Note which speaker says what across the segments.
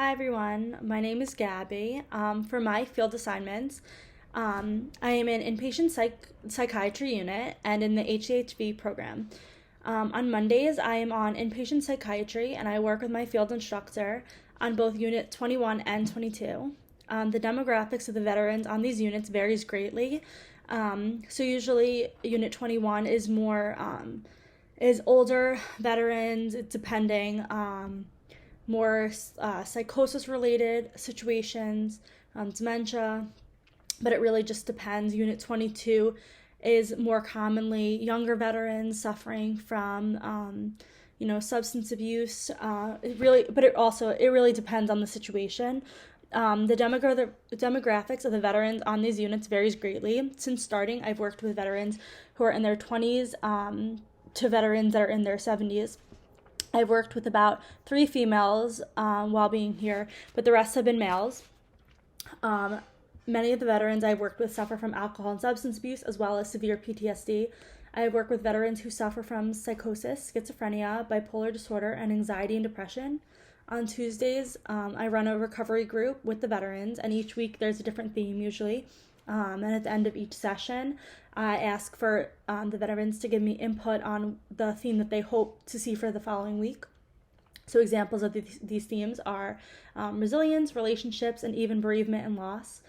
Speaker 1: Hi everyone, my name is Gabby. For my field assignments, I am in inpatient psychiatry unit and in the HCHV program. On Mondays, I am on inpatient psychiatry and I work with my field instructor on both Unit 21 and 22. The demographics of the veterans on these units varies greatly. So usually Unit 21 is more is older veterans, depending. More psychosis related situations, dementia, but it really just depends. Unit 22 is more commonly younger veterans suffering from substance abuse. It really depends on the situation. The demographics of the veterans on these units varies greatly. Since starting, I've worked with veterans who are in their 20s to veterans that are in their 70s. I've worked with about 3 females while being here, but the rest have been males. Many of the veterans I've worked with suffer from alcohol and substance abuse as well as severe PTSD. I have worked with veterans who suffer from psychosis, schizophrenia, bipolar disorder, and anxiety and depression. On Tuesdays, I run a recovery group with the veterans, and each week there's a different theme usually. And at the end of each session, I ask for the veterans to give me input on the theme that they hope to see for the following week. So examples of these themes are resilience, relationships, and even bereavement and loss.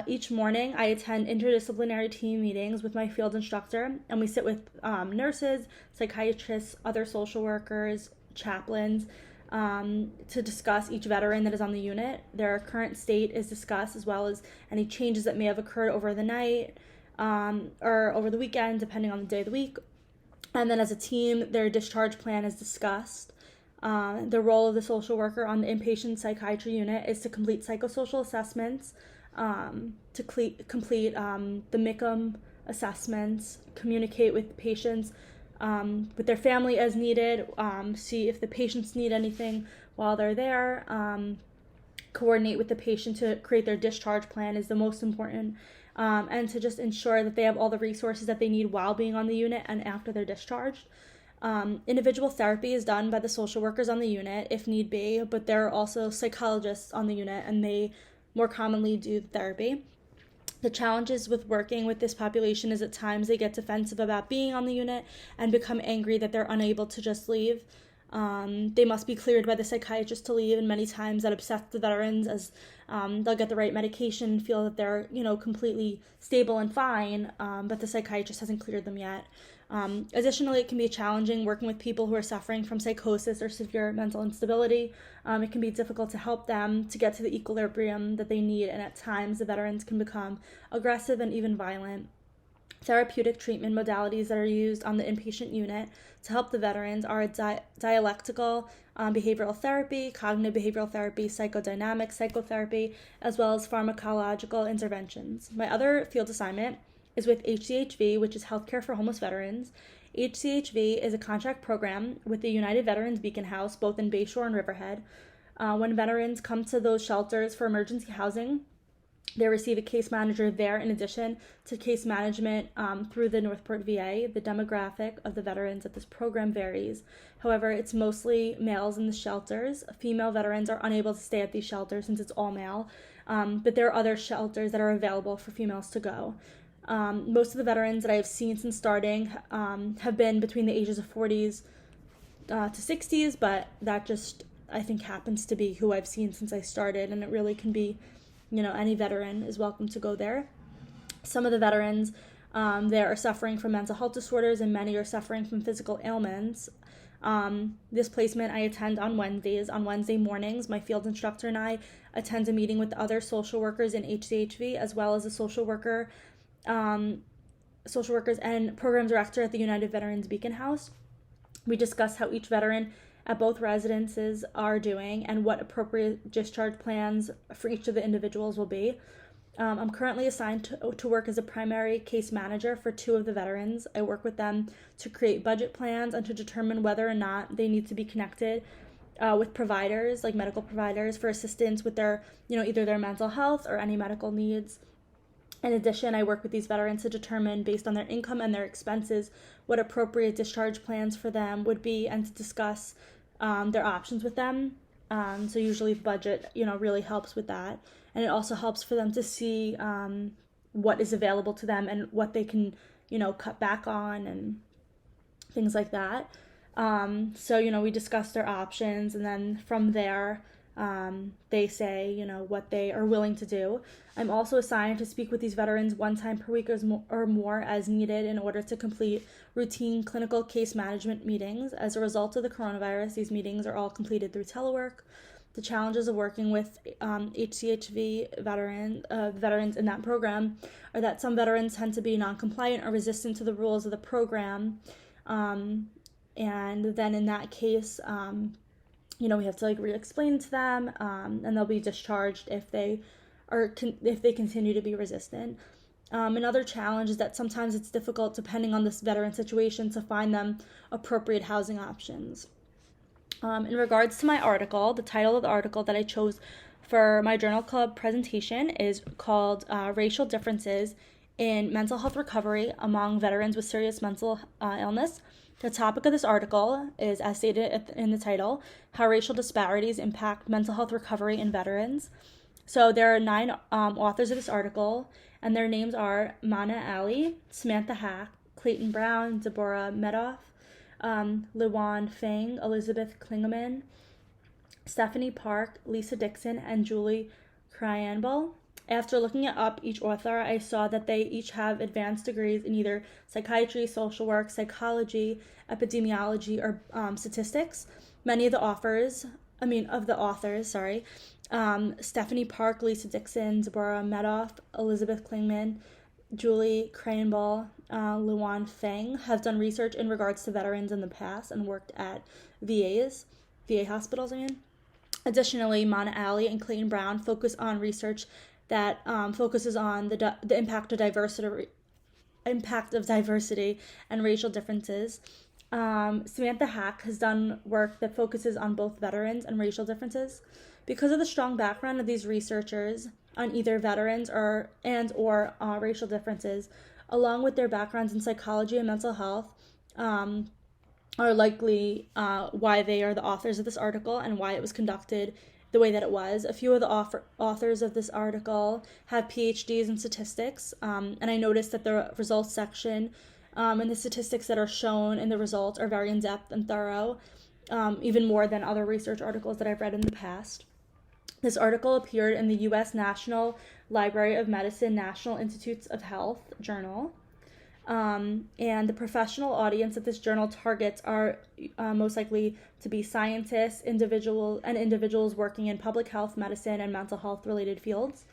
Speaker 1: Each morning, I attend interdisciplinary team meetings with my field instructor, and we sit with nurses, psychiatrists, other social workers, chaplains, to discuss each veteran that is on the unit. Their current state is discussed, as well as any changes that may have occurred over the night or over the weekend, depending on the day of the week. And then as a team, their discharge plan is discussed. The role of the social worker on the inpatient psychiatry unit is to complete psychosocial assessments, to complete the MICM assessments, communicate with patients, with their family as needed, see if the patients need anything while they're there, coordinate with the patient to create their discharge plan is the most important, and to just ensure that they have all the resources that they need while being on the unit and after they're discharged. Individual therapy is done by the social workers on the unit if need be, but there are also psychologists on the unit and they more commonly do therapy. The challenges with working with this population is at times they get defensive about being on the unit and become angry that they're unable to just leave. They must be cleared by the psychiatrist to leave, and many times that upsets the veterans as they'll get the right medication, feel that they're completely stable and fine, but the psychiatrist hasn't cleared them yet. Additionally, it can be challenging working with people who are suffering from psychosis or severe mental instability. It can be difficult to help them to get to the equilibrium that they need, and at times the veterans can become aggressive and even violent. Therapeutic treatment modalities that are used on the inpatient unit to help the veterans are dialectical behavioral therapy, cognitive behavioral therapy, psychodynamic psychotherapy, as well as pharmacological interventions. My other field assignment is with HCHV, which is Healthcare for Homeless Veterans. HCHV is a contract program with the United Veterans Beacon House, both in Bayshore and Riverhead. When veterans come to those shelters for emergency housing, they receive a case manager there in addition to case management through the Northport VA. The demographic of the veterans at this program varies. However, it's mostly males in the shelters. Female veterans are unable to stay at these shelters since it's all male, but there are other shelters that are available for females to go. Most of the veterans that I have seen since starting have been between the ages of 40s to 60s, but that just, I think, happens to be who I've seen since I started, and it really can be, any veteran is welcome to go there. Some of the veterans there are suffering from mental health disorders, and many are suffering from physical ailments. This placement I attend on Wednesdays. On Wednesday mornings, my field instructor and I attend a meeting with other social workers in HCHV, as well as a social workers and program director at the United Veterans Beacon House. We discuss how each veteran at both residences are doing and what appropriate discharge plans for each of the individuals will be. I'm currently assigned to work as a primary case manager for 2 of the veterans. I work with them to create budget plans and to determine whether or not they need to be connected with providers, like medical providers, for assistance with their, either their mental health or any medical needs. In addition, I work with these veterans to determine, based on their income and their expenses, what appropriate discharge plans for them would be and to discuss their options with them. So usually budget, really helps with that. And it also helps for them to see what is available to them and what they can, cut back on and things like that. So, we discuss their options, and then from there, they say, what they are willing to do. I'm also assigned to speak with these veterans one time per week or more as needed in order to complete routine clinical case management meetings. As a result of the coronavirus, these meetings are all completed through telework. The challenges of working with HCHV veterans in that program are that some veterans tend to be non-compliant or resistant to the rules of the program. And then in that case, we have to re-explain to them, and they'll be discharged if they continue to be resistant. Another challenge is that sometimes it's difficult, depending on this veteran situation, to find them appropriate housing options. In regards to my article, the title of the article that I chose for my journal club presentation is called Racial Differences in Mental Health Recovery Among Veterans with Serious Mental Illness. The topic of this article is, as stated in the title, how racial disparities impact mental health recovery in veterans. So there are 9 authors of this article, and their names are Mana Ali, Samantha Hack, Clayton Brown, Deborah Medoff, Lewan Feng, Elizabeth Klingeman, Stephanie Park, Lisa Dixon, and Julie Cryanbel. After looking up each author, I saw that they each have advanced degrees in either psychiatry, social work, psychology, epidemiology, or statistics. Many of the authors, Stephanie Park, Lisa Dixon, Deborah Medoff, Elizabeth Klingman, Julie Cryanbel, Luan Feng, have done research in regards to veterans in the past and worked at VA hospitals. Additionally, Mana Ali and Clayton Brown focus on research that focuses on the impact of diversity and racial differences. Samantha Hack has done work that focuses on both veterans and racial differences. Because of the strong background of these researchers on either veterans or racial differences, along with their backgrounds in psychology and mental health, are likely why they are the authors of this article and why it was conducted the way that it was. A few of the authors of this article have PhDs in statistics, and I noticed that the results section and the statistics that are shown in the results are very in-depth and thorough, even more than other research articles that I've read in the past. This article appeared in the U.S. National Library of Medicine National Institutes of Health journal. And the professional audience that this journal targets are most likely to be scientists, individuals working in public health, medicine, and mental health related fields.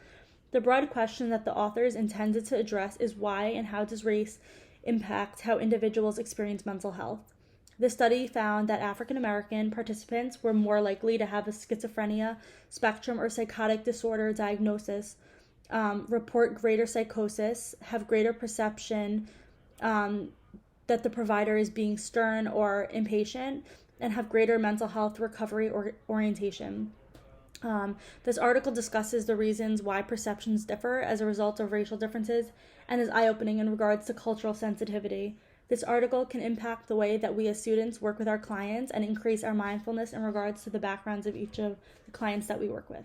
Speaker 1: The broad question that the authors intended to address is why and how does race impact how individuals experience mental health. This study found that African American participants were more likely to have a schizophrenia, spectrum, or psychotic disorder diagnosis, report greater psychosis, have greater perception that the provider is being stern or impatient, and have greater mental health recovery orientation. This article discusses the reasons why perceptions differ as a result of racial differences and is eye-opening in regards to cultural sensitivity. This article can impact the way that we as students work with our clients and increase our mindfulness in regards to the backgrounds of each of the clients that we work with.